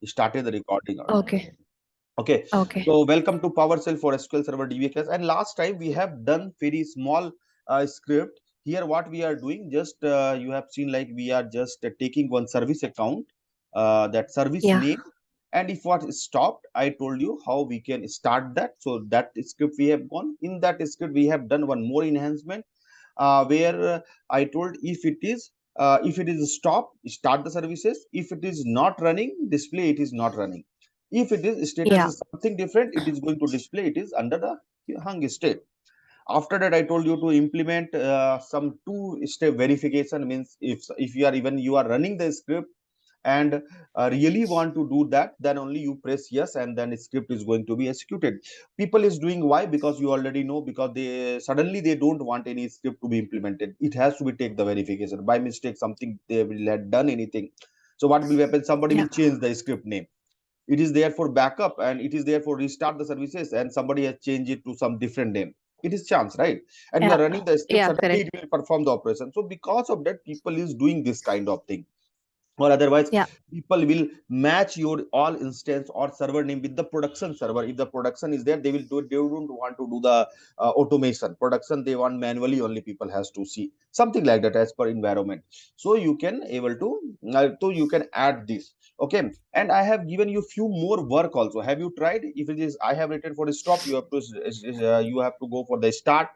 started the recording or not. Okay. Okay, Okay. so welcome to PowerShell for SQL Server DBA class. And last time we have done very small script. Here what we are doing, just you have seen, like we are just taking one service account, that service Yeah. name, and if what is stopped, I told you how we can start that. So that script we have gone. In that script we have done one more enhancement, where I told if it is stop, start the services. If it is not running, display it is not running. If it is status Yeah. is something different, it is going to display it is under the hung state. After that, I told you to implement some two-step verification. Means if you are even you are running the script and really want to do that, then only you press yes, and then script is going to be executed. People is doing why? Because you already know, because they suddenly they don't want any script to be implemented. It has to be take the verification. By mistake something they will have done anything, so what will happen? Somebody Yeah. will change the script name. It is there for backup and it is there for restart the services, and somebody has changed it to some different name. It is chance, right? And you are Yeah. running the script, Yeah. suddenly it Correct. will perform the operation. So because of that, people is doing this kind of thing. Or otherwise Yeah. people will match your all instance or server name with the production server. If the production is there, they don't want to do the automation. Production they want manually, only people has to see something like that as per environment. So you can able to so you can add this. Okay, and I have given you few more work also. Have you tried? If it is I have written for stop, you have to you have to go for the start,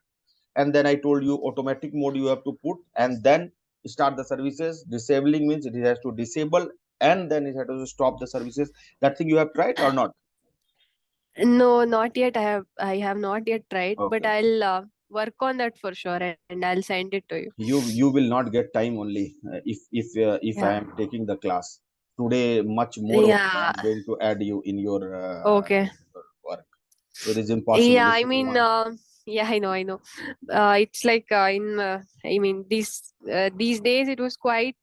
and then I told you automatic mode you have to put, and then start the services. Disabling means it has to disable, and then it has to stop the services. That thing you have tried or not? No, not yet. I have not yet tried, but Okay, I'll work on that for sure, and I'll send it to you. you will not get time only if I Yeah. am taking the class today. Much more work I Yeah. am going to add you in Okay. your work. So it is impossible Yeah, if I you mean, want. yeah, I know. It's like I mean, these days it was quite,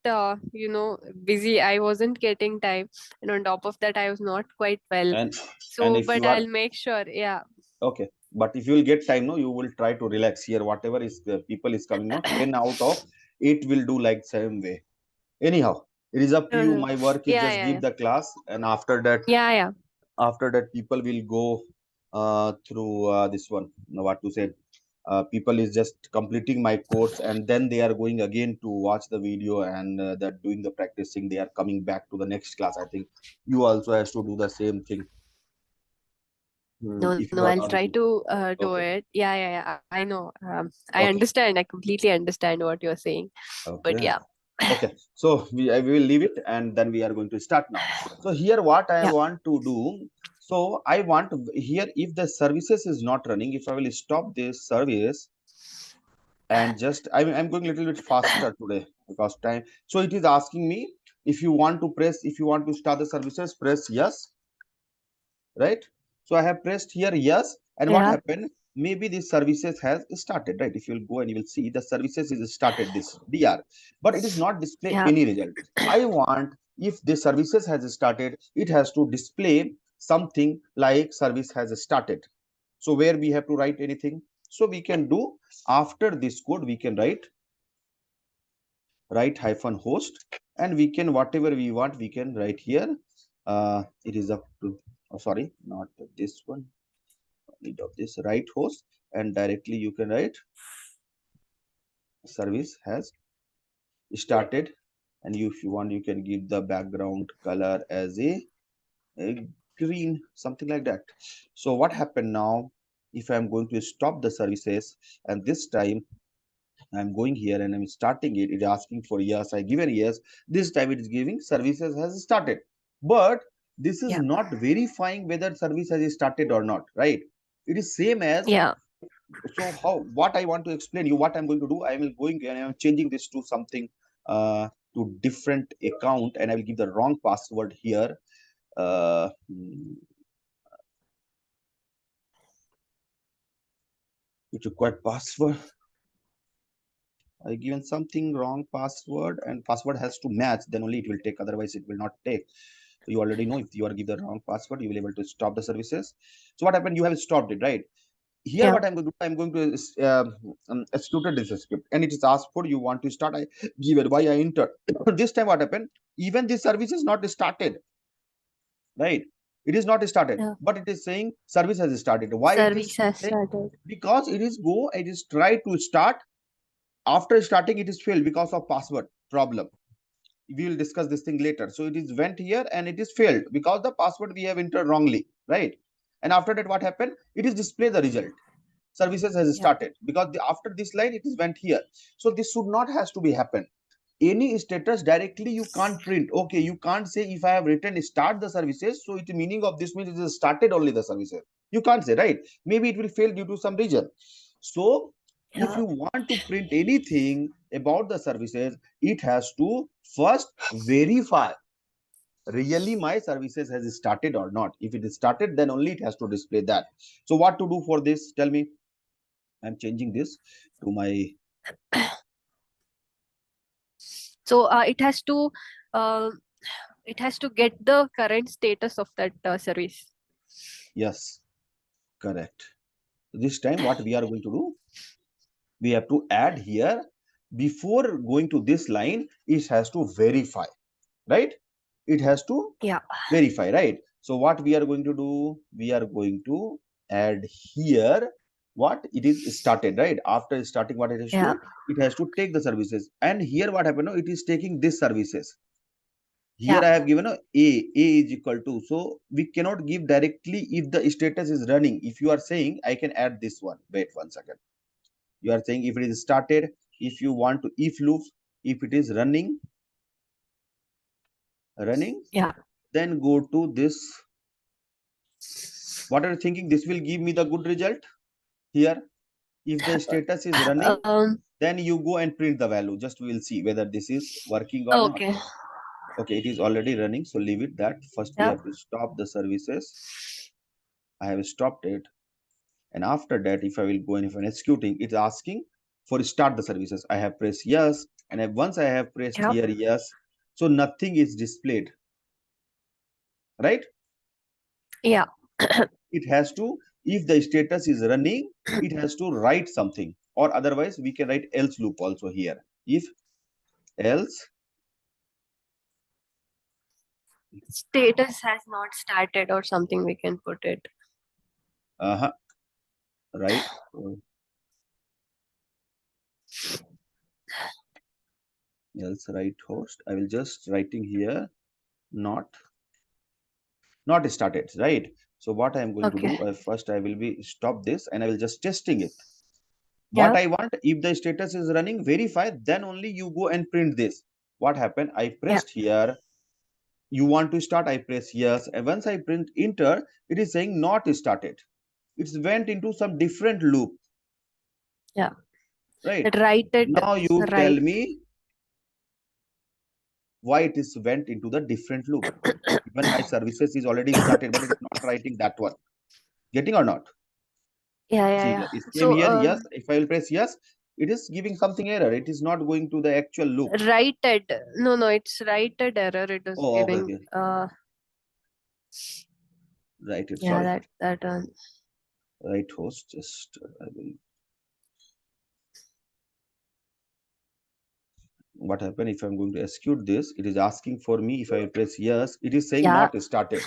busy. I wasn't getting time, and on top of that, I was not quite well. And So, if but you are I'll make sure. Yeah. okay, but if you will get time, no, you will try to relax here. Whatever is the people is coming, no, 10 out of 8 will do like same way. Anyhow, it is up to you. Uh-huh. My work is Yeah, just yeah, give yeah, the class, and yeah, yeah. after that, people will go through this one. Now, what to say? People is just completing my course, and then they are going again to watch the video, and that doing the practicing. They are coming back to the next class. I think you also has to do the same thing. No, If no, you are I'll not try to do okay, it. Yeah, yeah, yeah. I know. I okay, understand. I completely understand what you're saying. But okay. yeah, Okay, so we will leave it, and then we are going to start now. So here what I yeah, want to do, so I want here, if the services is not running, if I will stop this service and just I'm going a little bit faster today because time. So it is asking me, if you want to start the services, press yes, right? So I have pressed here yes, and what yeah, happened? Maybe the services has started, right? If you'll go and you will see the services is started this dr, but it is not display yeah, any result. I want, if the services has started, it has to display something like service has started. So where we have to write anything, so we can do, after this code we can write hyphen host, and we can whatever we want we can write here. It is up to, oh, sorry, not this one, need of this right host, and directly you can write service has started. And you, if you want, you can give the background color as a green, something like that. So what happened now, if I'm going to stop the services, and this time I'm going here and I'm starting it, it is asking for yes, I given yes. This time it is giving services has started, but this is yeah, not verifying whether service has started or not, right? It is same as, yeah. so how, what I want to explain you, what I'm going to do, I will going and I'm changing this to something, to different account, and I will give the wrong password here. It required password. I given something wrong password, and password has to match, then only it will take, otherwise it will not take. So you already know, if you are give the wrong password, you will able to stop the services. So what happened? You have stopped it, right? Here Yeah. what I'm going to do, I'm going to execute this script, and it is asked for, you want to start, I give it, why I enter. This time what happened? Even this service is not started. right? It is not started, Yeah. but it is saying service has started. Why it is Service has saying? started. Because it is try to start. After starting, it is failed because of password problem. We will discuss this thing later. So it is went here and it is failed because the password we have entered wrongly, right? And after that, what happened? It is display the result. Services has Yeah. started because after this line it is went here. So this should not has to be happen. Any status directly you can't print. Okay, you can't say if I have written start the services, so it meaning of this means it is started only the services. You can't say, right? Maybe it will fail due to some reason. So if Yeah. you want to print anything about the services, it has to first verify really my services has started or not. If it is started, then only it has to display that. So what to do for this? Tell me. I'm changing this to my So uh, it has to get the current status of that service. yes, correct. This time what we are going to do, we have to add here before going to this line, it has to verify, right? It has to Yeah. verify, right? So what we are going to do, we are going to add here what it is started, right? After starting, what it has Yeah. to, it has to take the services. And here what happened, no, it is taking this services. Here Yeah. I have given a is equal to, so we cannot give directly if the status is running. If you are saying I can add this one, wait 1 second. You are saying if it is started, if you want to if loop, if it is running, Yeah. then go to this. What are you thinking? This will give me the good result here. If the status is running, Um. then you go and print the value. Just we will see whether this is working or not. Okay. Okay, it is already running, so leave it that. First we Yeah. have to stop the services. I have stopped it. And after that, if I will go and if I'm executing, it's asking for start the services. I have pressed yes. And once I have pressed Yeah. here yes, so nothing is displayed, right? Yeah. It has to, if the status is running, it has to write something, or otherwise we can write else loop also here. If else, Status has not started or something, we can put it. uh-huh, right, else right host. I will just writing here not started, right? So what I am going to Okay. do, first I will be stop this and I will just testing it. What Yeah. I want, if the status is running, verify, then only you go and print this. What happened? I Yeah. pressed here. You want to start? I press yes. And once I print enter, it is saying not started. It's went into some different loop, Yeah. right? That write it Now you tell right. me why it is went into the different loop. Even my services is already started, but it is not writing that one. Getting or not? Yeah. Yeah. See, Yeah. it came So here, yes. If I will press yes, it is giving something error. It is not going to the actual loop. righted. No, no, it's righted error. It is Oh, okay, giving. okay. Right, it. Yeah. Sorry. That one. Right host. Just I will. What happened if I'm going to execute this? It is asking for me. If I will press yes, it is saying Yeah. not started.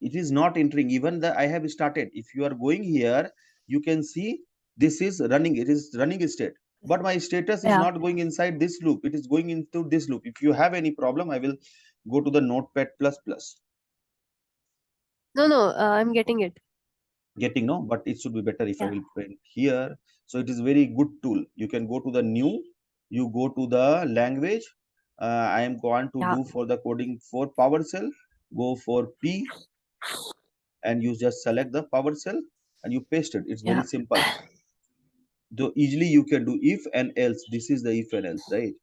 It is not entering. Even the I have started. If you are going here, you can see this is running. It is running state. But my status is Yeah. not going inside this loop. It is going into this loop. If you have any problem, I will go to the Notepad plus plus. No, no. I'm getting it. Getting no, but it should be better if I Yeah. will print here. So it is very good tool. You can go to the new, you go to the language. I am going to Yeah. do for the coding for PowerShell. Go for P and you just select the PowerShell and you paste it. It's very Yeah. simple. Though easily you can do if and else. This is the if and else, right?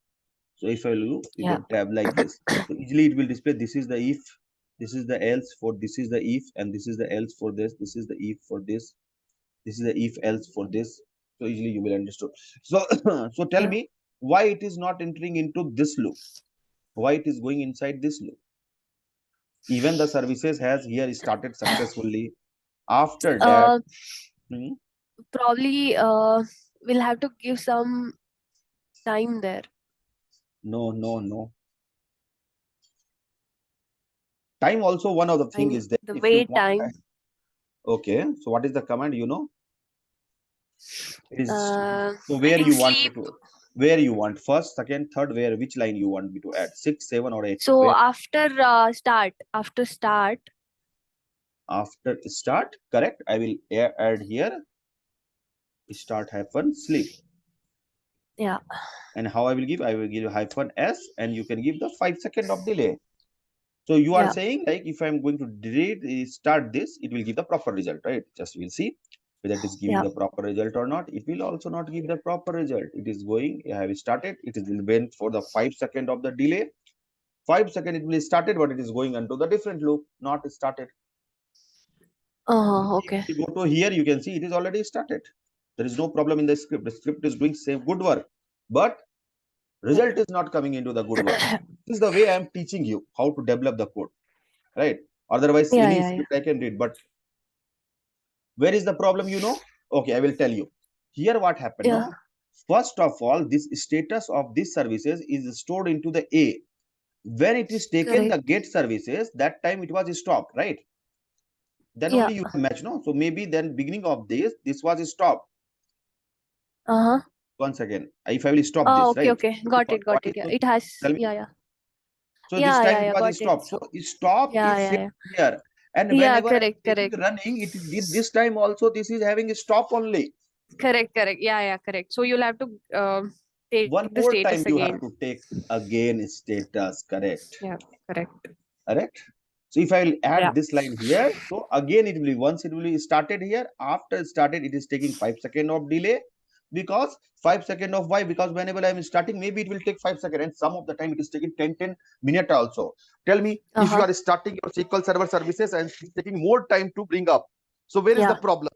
So if I do, you Yeah. can tab like this. So easily it will display this is the if, this is the else for this is the if, and this is the else for this is the if for this is the if else for this. So easily you will understand. So so tell Yeah. me why it is not entering into this loop, why it is going inside this loop. Even the services has here started successfully. After that, Uh, hmm, Probably we'll have to give some time there. no, Time also one of the I thing mean is that the if you wait want. time. Okay, so what is the command? It is so I where think you want me sleep. to, where you want first, second, third, where which line you want me to add, 6, 7 or 8, So where? after start. After start, correct. I will add here start hyphen sleep. Yeah. And how I will give hyphen s, and you can give the 5 second of delay. So you are Yeah. saying like if I'm going to delete start this, it will give the proper result, right? Just we'll see whether it is giving Yeah. the proper result or not. It will also not give the proper result. It is going, I have started, it is went for the 5 second of the delay. 5 second it will started, but it is going into the different loop, not started. Oh, If okay. you go to here, you can see it is already started. There is no problem in the script. The script is doing same good work, but Yeah. result is not coming into the good work. This is the way I am teaching you how to develop the code, right? Otherwise, Yeah, any yeah, yeah. script I can read, but where is the problem? Okay, I will tell you. Here, what happened? Yeah. No, first of all, this status of these services is stored into the A. When it is taken the Correct. get services, that time it was stopped, right? Then Yeah. only you have match, no? So maybe then beginning of this was stopped. Uh-huh. Once again, if I will stop Oh, this, okay, right? okay. What Got is it. Yeah. going It to has, tell me? yeah, yeah. So this Yeah, time yeah, it yeah. was Got it. stopped. So stop Yeah, is yeah, same yeah. here. And Yeah, whenever I'm correct, taking correct. running, it did this time also. This is having a stop only. Correct, correct. Yeah, yeah, correct. So you'll have to take One the more status time you again. have to take again status, correct? Yeah, correct. Correct. So if I will Yeah. add this line here, so again it will be once it will be started here. After started, it is taking 5 second of delay, because 5 second of why? Because whenever I am starting, maybe it will take 5 second, and some of the time it is taking 10 minute also. Tell me, if you Uh-huh. are starting your SQL Server services and it's taking more time to bring up, so where is the Yeah. problem?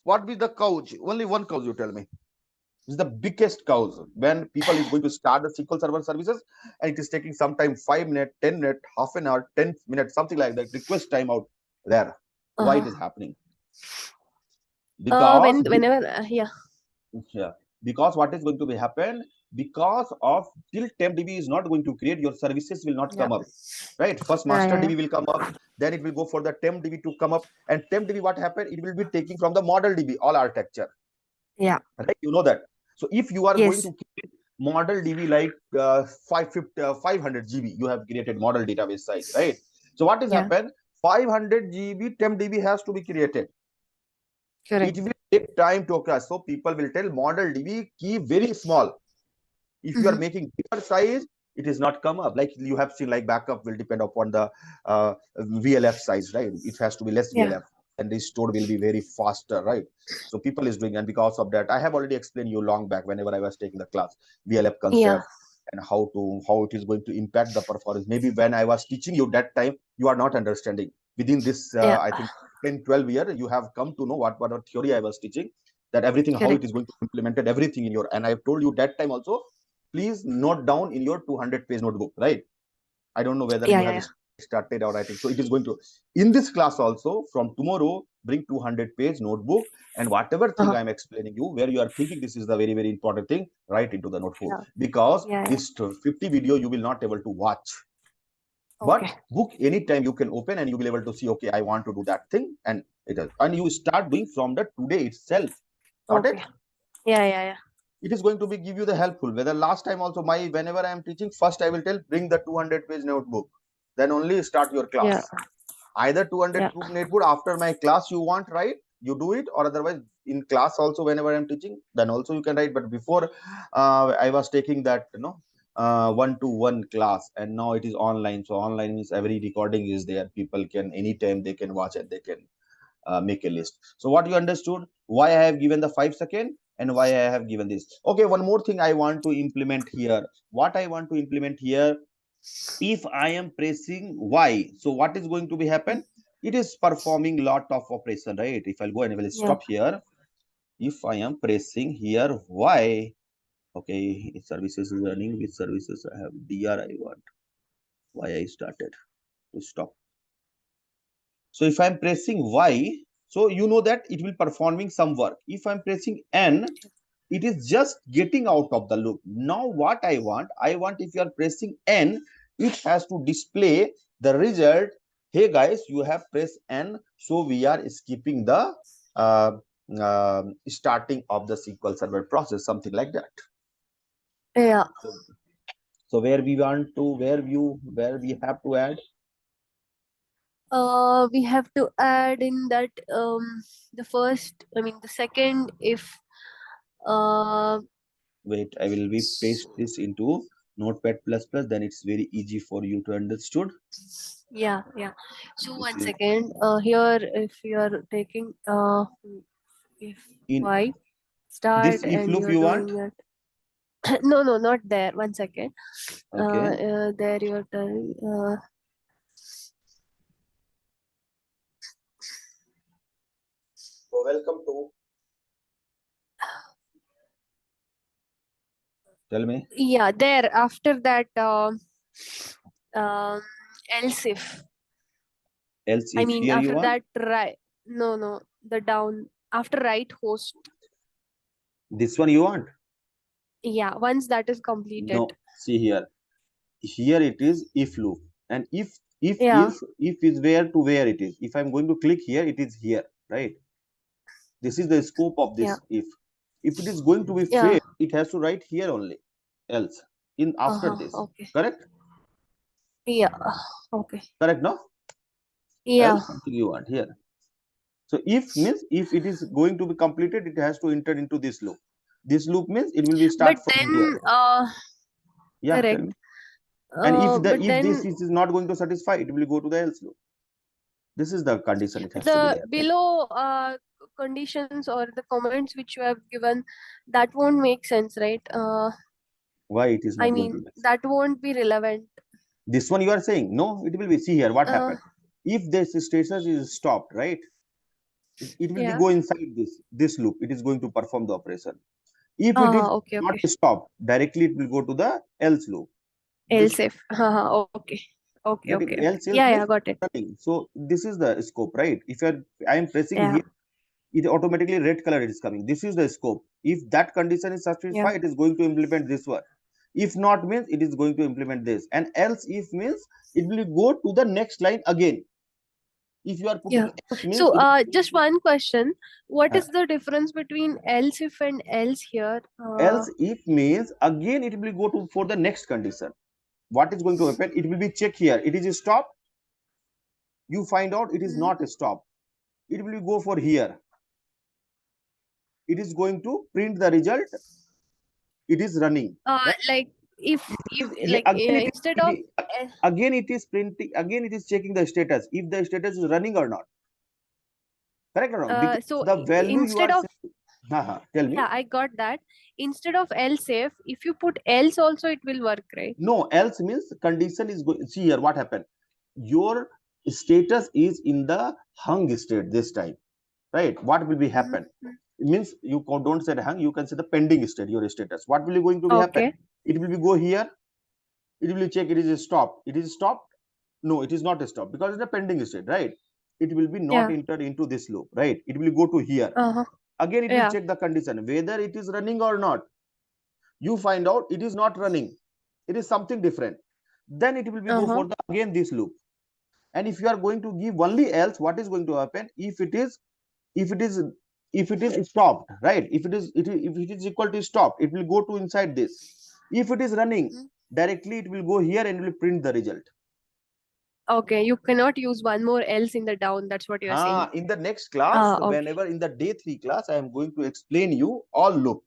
What be the cause? Only one cause, you tell me. This is the biggest cause when people is going to start the SQL Server services, and it is taking sometime 5 minutes, 10 minutes, half an hour, 10 minutes, something like that. Request time out there. Why it Uh-huh. is happening? Because Whenever yeah. yeah, because what is going to be happen? Because of till temp DB is not going to create, your services will not Yeah. come up. Right? First Yeah, master yeah, yeah. DB will come up, then it will go for the temp DB to come up, and temp DB what happened? It will be taking from the model DB all architecture. Yeah. Right? You know that. So if you are going Yes. to create model DB like 500 GB, you have created model database size, right? So what has Yeah. happened? 500 GB temp DB has to be created. It Correct. will take time to occur. So people will tell model DB key very small. If you are Mm-hmm. making bigger size, it is not come up. Like you have seen, like backup will depend upon the VLF size, right? It has to be less Yeah. VLF, and the store will be very faster, right? So people is doing, and because of that, I have already explained you long back whenever I was taking the class, VLF Yeah. concept and how it is going to impact the performance. Maybe when I was teaching you that time, you are not understanding. Within this, Yeah. I think 10, 12 year, you have come to know what theory I was teaching, that everything, how it is Correct. going to implemented everything in your, and I have told you that time also, please note down in your 200-page notebook, right? I don't know whether Yeah, you yeah, have yeah. started or writing. So it is going to, in this class also, from tomorrow, bring 200-page notebook, and whatever thing Uh-huh. I'm explaining you, where you are thinking this is the very, very important thing, write into the notebook. Yeah. Because Yeah, yeah. this 50 video you will not able to watch. Okay. But book anytime you can open, and you will be able to see, okay, I want to do that thing, and it is. And you start doing from the today itself. Got Okay. it? Yeah, yeah, yeah. It is going to be give you the helpful. Whether last time also, my whenever I am teaching, first I will tell bring the 200-page notebook, then only start your Yeah. class. Either 200 Yeah. notebook after my class you want, right, you do it, or otherwise in class also whenever I'm teaching, then also you can write. But before, I was taking that, one-to-one class, and now it is online. So online means every recording is there, people can anytime they can watch, and they can make a list. So what you understood, why I have given the 5 second and why I have given this. Okay, one more thing I want to implement here. What I want to implement here, if I am pressing Y, so what is going to be happen? It is performing lot of operation, right? If I'll go and I will Yeah. stop here, if I am pressing here Y, okay, if services is running, which services I have, DR I want, why I started to stop. So if I'm pressing Y, so you know that it will performing some work. If I'm pressing N, it is just getting out of the loop. Now what I want if you are pressing N, it has to display the result, hey guys, you have pressed N, so we are skipping the uh, starting of the SQL Server process, something like that. Yeah. So, so where we want to, where we have to add, We have to add in that the first, I mean the second if uh wait, I will be paste this into Notepad plus plus, then it's very easy for you to understood. yeah, yeah. So This one is second. Here if you're taking if in y this start if and loop you're you want. doing it. No, no, not there. One second. Okay, There you're telling so welcome to, tell me, yeah, there after that um else if, else I if mean here you after want. that right, no, no, the down after right host. This one you want? Yeah, once that is completed. No, see here. Here it is if loop, and if Yeah, is where to where it is. If I'm going to click here, it is here, right? This is the scope of yeah, this if it is going to be yeah. fair, it has to write here only, else in after this, Okay. correct? Yeah. Okay. Correct, no? Yeah. Else something you want here. So if means if it is going to be completed, it has to enter into this loop. This loop means it will be But start from here. then Yeah, tell correct. me. And But if this then is not going to satisfy, it will go to the else loop. This is the condition, it has to be the there, right? below conditions or the comments which you have given, that won't make sense, right? Why it is I not going to mean make sense? that won't be relevant. This one you are saying no, it will be, see here what Uh, happened. If this status is stopped, right, it will be yeah. go inside this loop, it is going to perform the operation. If it is Okay, not okay. stopped, directly it will go to the else loop. This Else if. Okay. Okay, getting okay, okay. else Yeah, means yeah, got it. running. So this is the scope, right? If you are, I am pressing Yeah, here, it automatically red color it is coming. This is the scope. If that condition is yeah, satisfied, it is going to implement this one. If not means it is going to implement this, and else if means it will go to the next line again. If you are yeah. putting else means So it just one question. What uh, is the difference between else if and else here? else if means again it will go to for the next condition. What is going to happen? It will be check here. It is stop. You find out it is Mhm. not a stop. It will go for here. It is going to print the result. It is running. Right? Like If it if is, like again instead of again it is printing. Again it is checking the status. If the status is running or not. Correct or wrong? Because so the value you instead are of, saying. Tell me. yeah, I got that. Instead of else if you put else also it will work, right? No, else means condition is going. See here, what happened? Your status is in the hung state this time, right? What will be happen? Mm-hmm. It means you don't say the hung, you can say the pending state, your status. What will be going to be happen? Okay. It will be go here, it will check, it is stopped. It is stopped. No, it is not stopped because it's a pending state, right? It will be not Yeah. entered into this loop, right? It will go to here. Uh-huh. Again, it will Yeah. check the condition, whether it is running or not. You find out it is not running. It is something different. Then it will be go Uh-huh. for the again this loop. And if you are going to give only else, what is going to happen? If it is if it is stopped, right? If it is equal to stop, it will go to inside this. If it is running, Mhm. directly it will go here and will print the result. Okay, you cannot use one more else in the down. That's what you're saying. In the next class, Okay. whenever in the day 3 class, I am going to explain you all loop.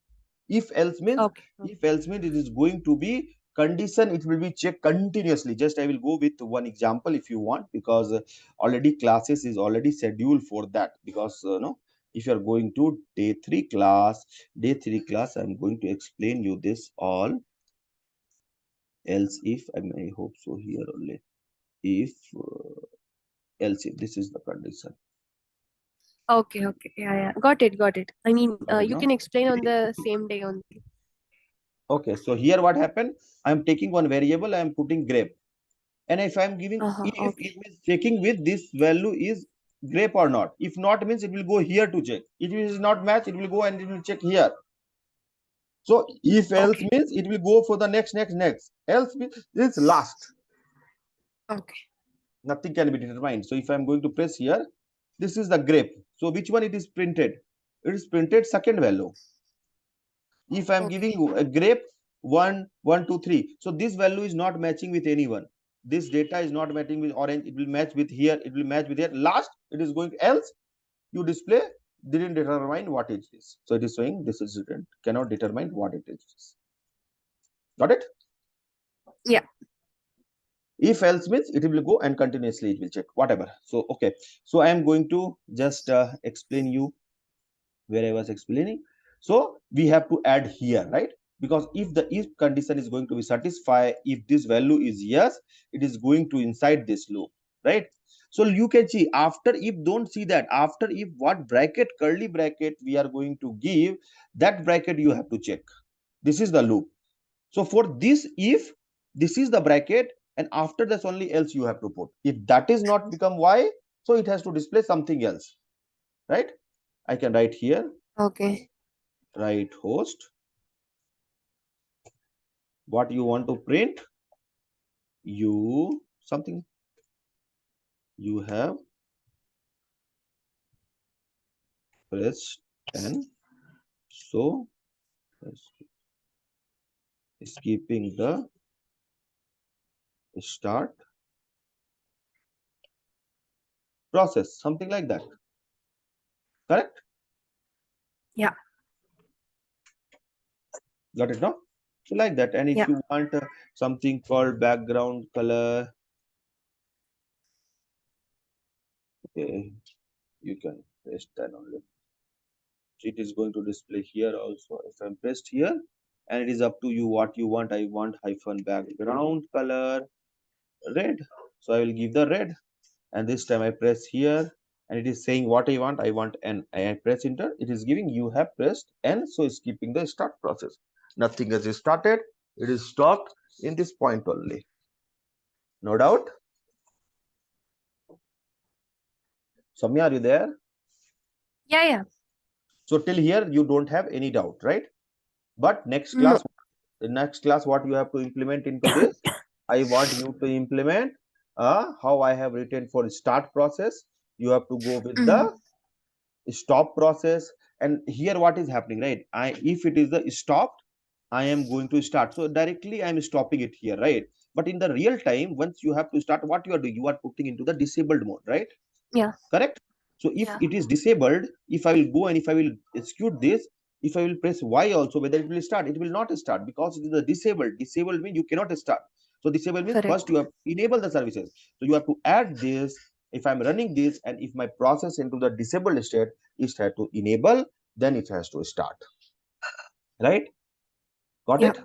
If else means, Okay. it is going to be condition, it will be checked continuously. Just I will go with one example if you want, because already classes is already scheduled for that. Because no, if you are going to day 3 class, I am going to explain you this all. Else if I hope so here only. If else if this is the condition. Okay, okay. Yeah, yeah. Got it, got it. I mean, Got it, you no? can explain on the same day only. Okay, so here what happened? I am taking one variable, I am putting grape. And if I am giving, if Okay. it means checking with this value is grape or not. If not means it will go here to check. If it is not match, it will go and it will check here. So if else Okay. means it will go for the next. Else means this last. Okay. Nothing can be determined. So if I'm going to press here, this is the grape. So which one it is printed? It is printed second value. If I'm giving Okay. a grape 1, 1, 2, 3, so this value is not matching with anyone. This data is not matching with orange. It will match with here. It will match with here. Last, it is going else. You display didn't determine what it is. So it is saying this is cannot determine what it is. Got it? Yeah. If else means it will go and continuously it will check whatever. So okay. So I am going to just explain you where I was explaining. So we have to add here, right? Because if the if condition is going to be satisfied, if this value is yes, it is going to inside this loop, right? So you can see after if don't see that after if what bracket curly bracket we are going to give, that bracket you have to check. This is the loop. So for this if this is the bracket and after this only else you have to put. If that is not become y, so it has to display something else, right? I can write here Okay. write host what you want to print, you something you have pressed and so skipping the start process, something like that, correct? Yeah. Got it now? So like that. And if Yeah. you want something called background color, okay, you can paste that only. So it is going to display here also. If I'm pressed here, and it is up to you what you want. I want hyphen background color red, so I will give the red. And this time I press here, and it is saying what I want. I want N. I press enter. It is giving you have pressed N, so it's keeping the start process. Nothing has started. It is stopped in this point only. No doubt. Samya, are you there? Yeah. Yeah. So till here you don't have any doubt, right? But No. next class, what you have to implement into this? I want you to implement how I have written for start process. You have to go with Mm. the stop process. And here what is happening, right? I if it is the stopped, I am going to start. So directly I am stopping it here, right? But in the real time, once you have to start, what you are doing? You are putting into the disabled mode, right? Yeah. Correct? So if Yeah. it is disabled, if I will go and if I will execute this, if I will press Y also, whether it will start, it will not start because it is a disabled. Disabled means you cannot start. So disabled means Correct. first you have enable the services. So you have to add this. If I'm running this and if my process into the disabled state is had to enable, then it has to start. Right? Got Yeah. it?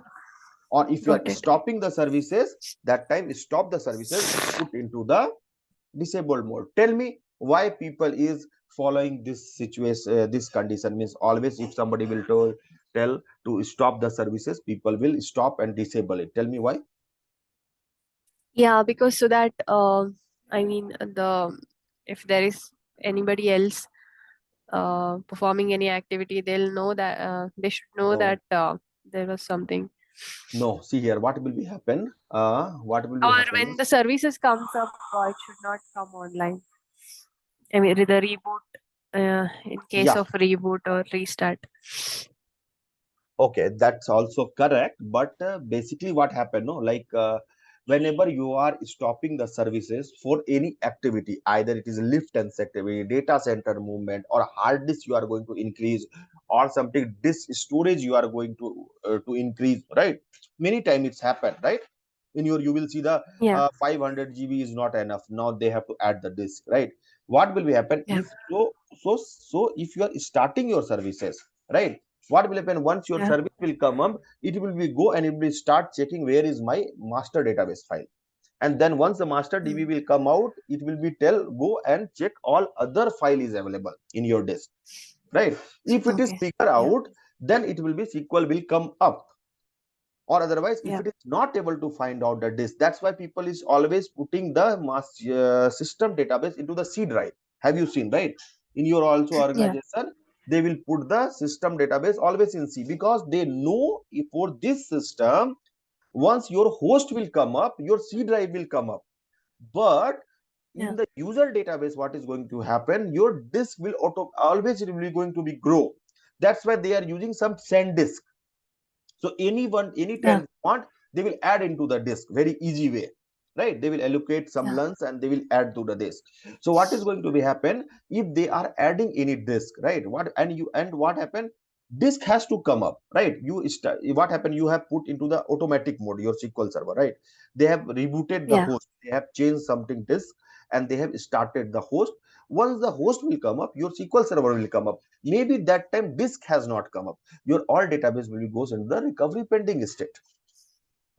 Or if you are Got it. stopping the services, that time stop the services, put into the disabled mode. Tell me why people is following this situation, this condition means always if somebody will tell to stop the services, people will stop and disable it. Tell me why. Yeah, because so that I mean the if there is anybody else performing any activity, they'll know that they should know No, that there was something. no. See here, what will be happen? What will be Or happen when is the services comes up, it should not come online. I mean, the reboot, in case yeah. of reboot or restart. Okay, that's also correct. But basically, what happened? No, like whenever you are stopping the services for any activity, either it is lift and activity, data center movement, or hard disk you are going to increase, or something disk storage you are going to increase, right? Many times it's happened, right? In your you will see the Yeah. 500 GB is not enough. Now they have to add the disk, right? What will be happen Yeah. if so if you are starting your services, right? What will happen once your Yeah. service will come up, it will be go and it will start checking where is my master database file. And then once the master db Mm. will come out, it will be tell go and check all other file is available in your disk, right? If it is Okay. figure Yeah. out, then it will be sql will come up. Or otherwise if Yeah. it is not able to find out the disk, that's why people is always putting the system database into the c drive. Have you seen, right? In your also Yeah. organization, they will put the system database always in c, because they know for this system once your host will come up, your c drive will come up. But In the user database, what is going to happen, your disk will always really going to be grow. That's why they are using some send disk. So anytime they want, they will add into the disk, very easy way, right? They will allocate some LUNs and they will add to the disk. So what is going to be happen if they are adding any disk, right? What happen, disk has to come up, right? What happened, you have put into the automatic mode your SQL server, right? They have rebooted the host, they have changed something disk, and they have started the host. Once the host will come up, your SQL server will come up. Maybe that time disk has not come up, your all database will goes into the recovery pending state,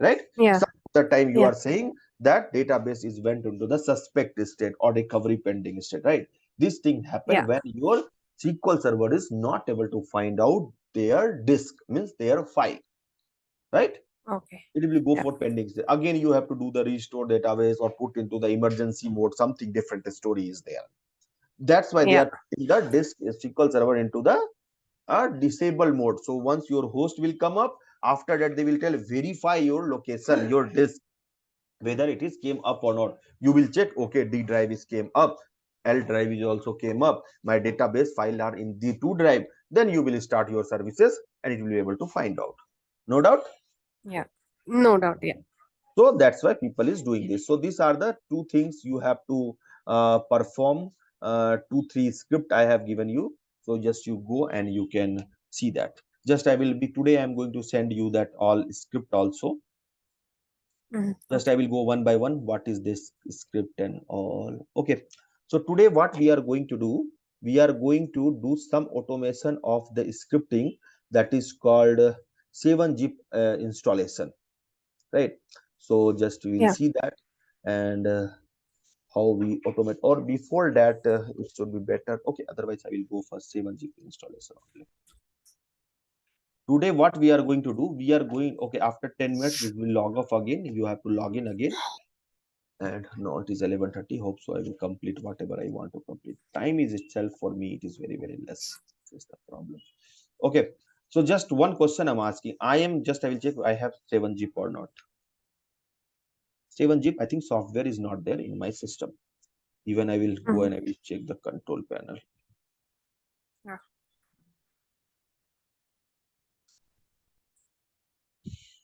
right? Yeah. Some of the time you are saying that database is went into the suspect state or recovery pending state, right? This thing happen when your SQL server is not able to find out their disk, means their file, right? Okay. It will go for pending state. Again, you have to do the restore database or put into the emergency mode, something different story is there. That's why they are putting the disk SQL server into the disable mode. So once your host will come up, after that they will tell verify your location, your disk, whether it is came up or not. You will check, okay, D drive is came up, L drive is also came up, my database file are in D2 drive. Then you will start your services and it will be able to find out. No doubt. Yeah. No doubt. Yeah. So that's why people is doing this. So these are the two things you have to perform. 2 3 script I have given you. So just you go and you can see that. Just I will be today, I'm going to send you that all script also. Just I will go one by one. What is this script and all? Okay. So today what we are going to do, we are going to do some automation of the scripting, that is called 7-zip installation, right? So just we will see that, and how we automate, or before that it should be better. Okay, otherwise I will go for 7-zip installation only. Today what we are going to do, we are going, okay, after 10 minutes we will log off again, you have to log in again. And now it is 11:30. Hope so I will complete whatever I want to complete. Time is itself for me, it is very less. That's the problem. Okay, so just one question I'm asking. I will check I have 7-zip or not. 7-zip, I think software is not there in my system. Even I will go and I will check the control panel.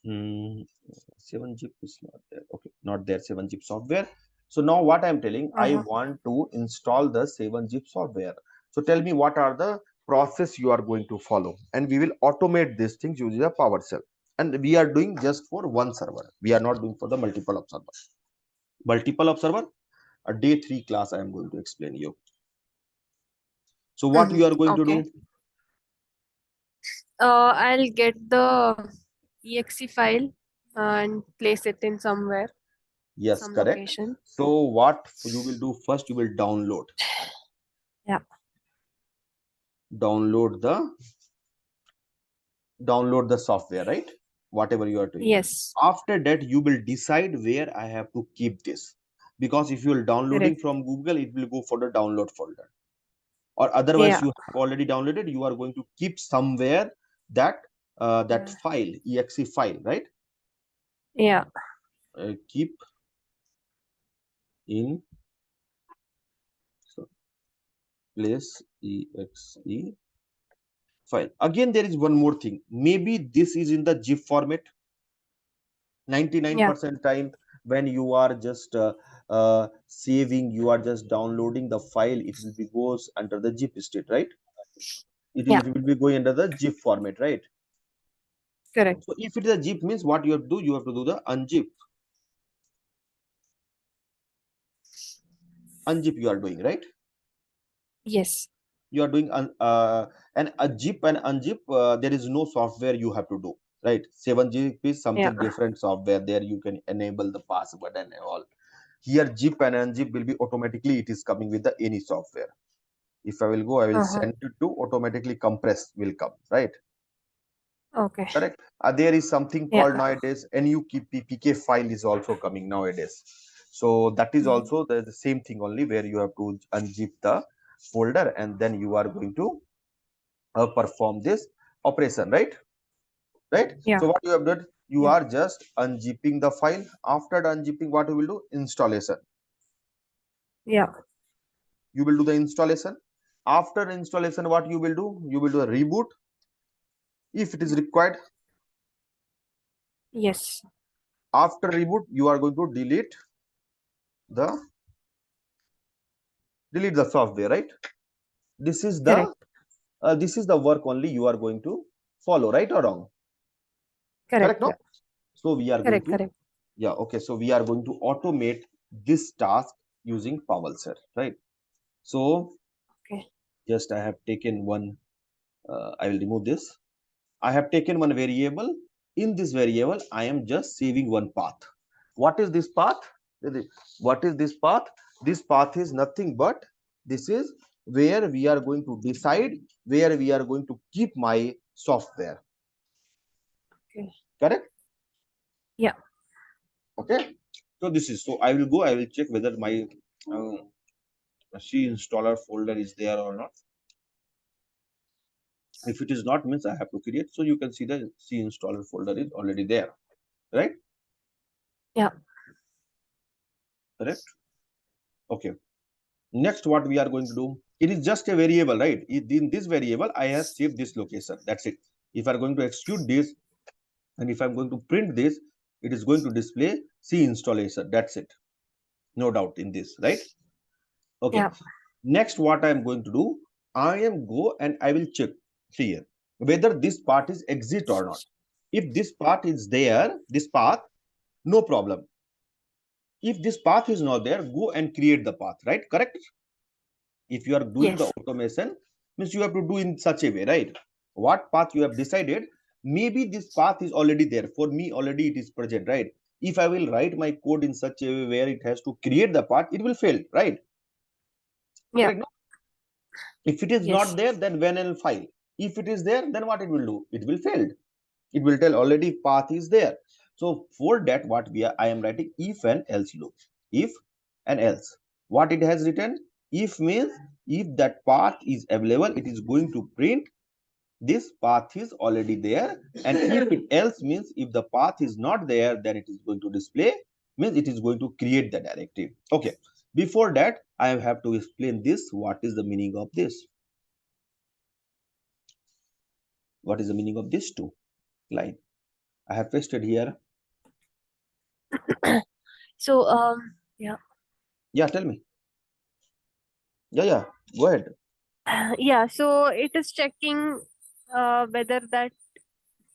7-zip is not there. Okay, not there, 7-zip software. So now what I'm telling, I want to install the 7-zip software. So tell me what are the process you are going to follow, and we will automate these things using a PowerShell. And we are doing just for one server. We are not doing for the multiple of server. Multiple of server, a day 3 class I am going to explain you. So what you are going to do? I'll get the exe file and place it in somewhere. Yes, some correct. location. So what you will do first, you will download. Download the software, right? Whatever you are doing. Yes. After that, you will decide where I have to keep this. Because if you are downloading from Google, it will go for the download folder. Or otherwise, you have already downloaded, you are going to keep somewhere that file, exe file, right? Yeah. Keep in place exe file. Again, there is one more thing. Maybe this is in the zip format. 99% time when you are just saving, you are just downloading the file, it will be goes under the zip state, right? It will be going under the zip format, right? Correct. So if it is a zip, means what you have to do, you have to do the unzip. Unzip you are doing, right? Yes. You are doing an a zip and unzip. There is no software you have to do, right? 7-zip is something different software. There you can enable the password and all. Here zip and unzip will be automatically, it is coming with the any software. If I will go, I will send it to automatically compress will come, right? Okay. Correct. There is something called nowadays NUPPK file is also coming nowadays. So that is also the same thing, only where you have to unzip the folder and then you are going to perform this operation, right? Right. So what you have done, you are just unzipping the file. After unzipping, what you will do? Installation. Yeah. You will do the installation. After installation, what you will do? You will do a reboot if it is required. Yes. After reboot, you are going to the delete the software, right? This is the Correct. this is the work only you are going to follow, right or wrong? Correct. Correct, no? Yeah. So we are going Correct. to, Correct. yeah, okay. So we are going to automate this task using Powershell, right? So Okay. just I have taken one, I will remove this. I have taken one variable. In this variable, I am just saving one path. What is this path? What is this path? This path is nothing but this is where we are going to decide where we are going to keep my software. Okay. Correct? Yeah. Okay. So this is, so I will go, I will check whether my C installer folder is there or not. If it is not, means I have to create. So you can see the C installer folder is already there, right? Yeah. Correct. Okay. Next, what we are going to do? It is just a variable, right? In this variable, I have saved this location. That's it. If I'm going to execute this, and if I'm going to print this, it is going to display C installation. That's it. No doubt in this, right? Okay. Yeah. Next, what I am going to do, I am go and I will check here whether this part is exit or not. If this part is there, this path, no problem. If this path is not there, go and create the path, right? Correct? If you are doing the Yes. automation, means you have to do in such a way, right? What path you have decided, maybe this path is already there. For me, already it is present, right? If I will write my code in such a way where it has to create the path, it will fail, right? Yeah. Correct? If it is not Yes. there, then when and file. If it is there, then what it will do? It will fail. It will tell already path is there. So for that, what I am writing if and else loop. If and else. What it has written? If means if that path is available, it is going to print this path is already there. And if it else means if the path is not there, then it is going to display, means it is going to create the directive. Okay. Before that, I have to explain this. What is the meaning of this? What is the meaning of this two line? I have pasted here. So yeah. Yeah, tell me. Yeah, go ahead. Yeah. So it is checking whether that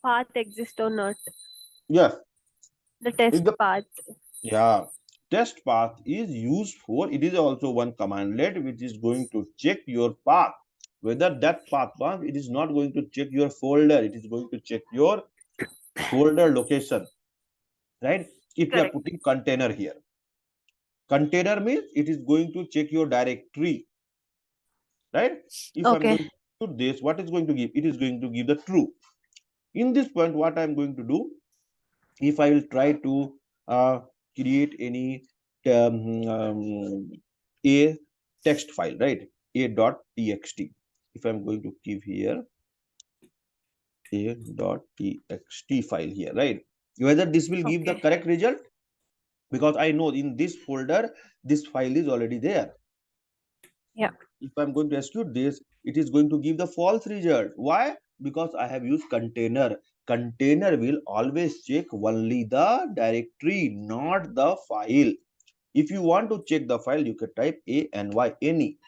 path exists or not. Yeah, The if test the path. yeah test path is used for, it is also one commandlet which is going to check your path, whether that path it is not going to check your folder, it is going to check your folder location, right? If you are Correct. putting container here, container means it is going to check your directory, right? If I'm Okay. going to do this, what is going to give? It is going to give the true. In this point, what I'm going to do, if I will try to create any a text file, right? A.txt. If I'm going to give here a.txt file here, right? Whether this will give the Okay. correct result, because I know in this folder this file is already there. Yeah. If I'm going to execute this, it is going to give the false result. Why? Because I have used container. Container will always check only the directory, not the file. If you want to check the file, you can type any any.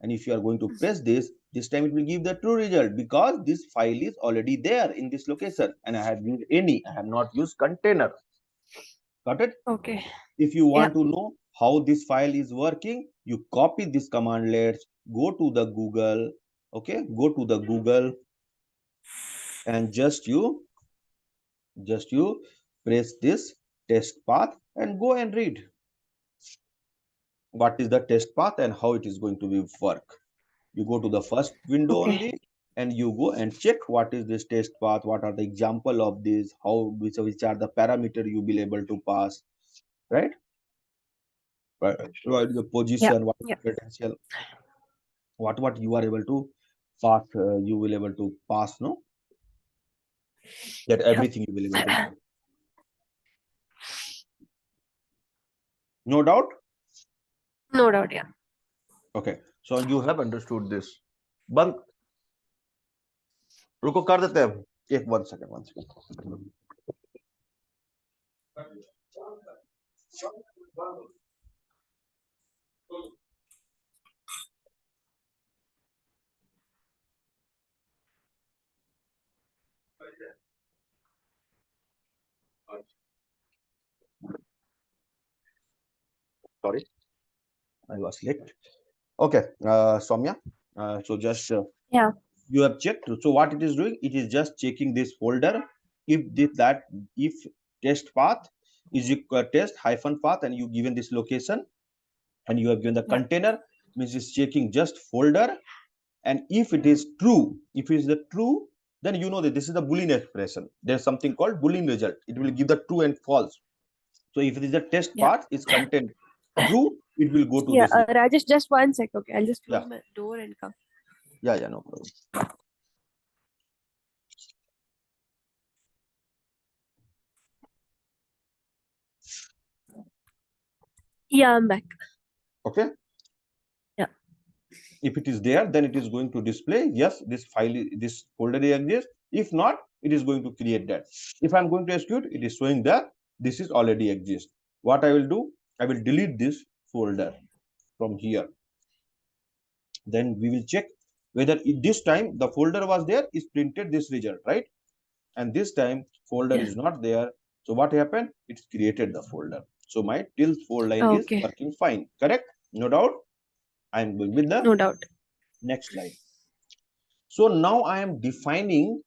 And if you are going to press this time it will give the true result because this file is already there in this location. And I have used any, I have not used container. Got it? Okay. If you Yeah. want to know how this file is working, you copy this command. Let's go to the Google. Okay, go to the Google and just you press this test path and go and read what is the test path and how it is going to be work. You go to the first window Okay. only and you go and check what is this test path, what are the example of this, how which are the parameter you will able to pass, right? What is the Yeah. position, what is Yeah. the potential, what you are able to pass, you will able to pass, no, that Yeah. everything you will able to pass. No doubt. No doubt, yeah. Okay, so you have understood this. बंद रुको कर देते हैं एक 1 second. Sorry, I was late. Okay, Soumya, so just Yeah. you have checked. So what it is doing, it is just checking this folder. If test path is equal test hyphen path and you given this location and you have given the Yeah. container, means it's checking just folder. And if it is true, if it is the true, then you know that this is the Boolean expression. There's something called Boolean result. It will give the true and false. So if it is the test Yeah. part is content true, it will go to Yeah, this. Rajesh, just 1 sec. Okay, I'll just close Yeah, my door and come. yeah, no problem. Yeah, I'm back. Okay. Yeah. If it is there, then it is going to display yes, this file, this folder exists. If not, it is going to create that. If I'm going to execute, it is showing that this is already exists. What I will do, I will delete this folder from here. Then we will check whether this time the folder was there, is printed this result, right? And this time folder Yeah. is not there. So what happened? It's created the folder. So my till 4 line is Okay. working fine. Correct? No doubt. I'm going with the No doubt. next line. So now I am defining